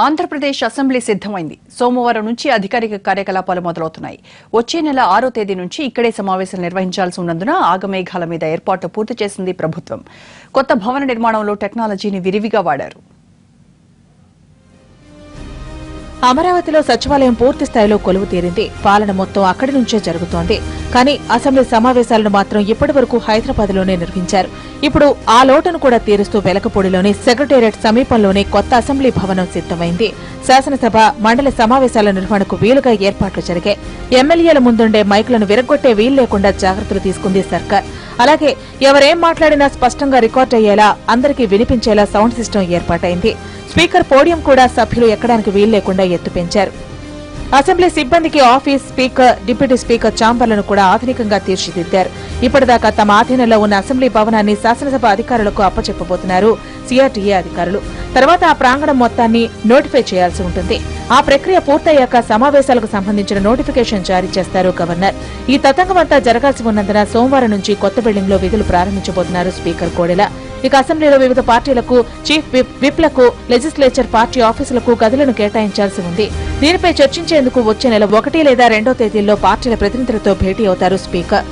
Andhra Pradesh assembly సిద్దమైంది. సోమవారం నుంచి అధికారిక కార్యకలాపాలు మొదలవుతున్నాయి. వచ్చే నెల 6వ తేదీ నుంచి ఇక్కడే సమావేశాలు నిర్వహించాల్సి ఉన్నందున ఆగమేఘాల మీద ఏర్పాట్లు పూర్తి చేసింది ప్రభుత్వం. కొత్త భవన నిర్మాణంలో టెక్నాలజీని విరివిగా వాడారు. అమరావతిలో సచివాలయం పూర్తి స్థాయిలో కొలువు తీరింది. పాలన మొత్తం అక్కడి నుంచే జరుగుతోంది. కానీ అసెంబ్లీ సమావేశాలను మాత్రం ఇప్పటి వరకు హైదరాబాద్లోనే నిర్వహించారు. ఇప్పుడు ఆ లోటును కూడా తీరుస్తూ వెలకపూడిలోని సెక్రటేరియట్ సమీపంలోనే కొత్త అసెంబ్లీ భవనం సిద్దమైంది. శాసనసభ మండలి సమావేశాల నిర్వహణకు వీలుగా ఏర్పాట్లు జరిగాయి. ఎమ్మెల్యేల ముందుండే మైకులను విరగ్గొట్టే వీలు లేకుండా జాగ్రత్తలు తీసుకుంది సర్కార్. అలాగే ఎవరేం మాట్లాడినా స్పష్టంగా రికార్డ్ అయ్యేలా అందరికీ వినిపించేలా సౌండ్ సిస్టమ్ ఏర్పాటైంది. స్పీకర్ పోడియం కూడా సభ్యులు ఎక్కడానికి వీలు లేకుండా ఎత్తు పెంచారు. అసెంబ్లీ సిబ్బందికి ఆఫీస్, స్పీకర్, డిప్యూటీ స్పీకర్ ఛాంబర్లను కూడా ఆధునికంగా తీర్చిదిద్దారు. ఇప్పటిదాకా తమ ఆధీనంలో ఉన్న అసెంబ్లీ భవనాన్ని శాసనసభ అధికారులకు అప్పచెప్పబోతున్నారు సిఆర్టీఏ అధికారులు. తర్వాత ఆ ప్రాంగణం మొత్తాన్ని నోటిఫై చేయాల్సి ఉంటుంది. ఆ ప్రక్రియ పూర్తయ్యాక సమావేశాలకు సంబంధించిన నోటిఫికేషన్ జారీ చేస్తారు గవర్నర్. ఈ తతంగమంతా జరగాల్సి ఉన్నందున సోమవారం నుంచి కొత్త బిల్డింగ్ లో విధులు ప్రారంభించబోతున్నారు స్పీకర్ కోడెల. ఇక అసెంబ్లీలో వివిధ పార్టీలకు, చీఫ్ విప్లకు, లెజిస్లేచర్ పార్టీ ఆఫీసులకు గదులను కేటాయించాల్సి ఉంది. దీనిపై చర్చించేందుకు వచ్చే నెల 1 లేదా 2వ తేదీల్లో పార్టీల ప్రతినిధులతో భేటీ అవుతారు స్పీకర్.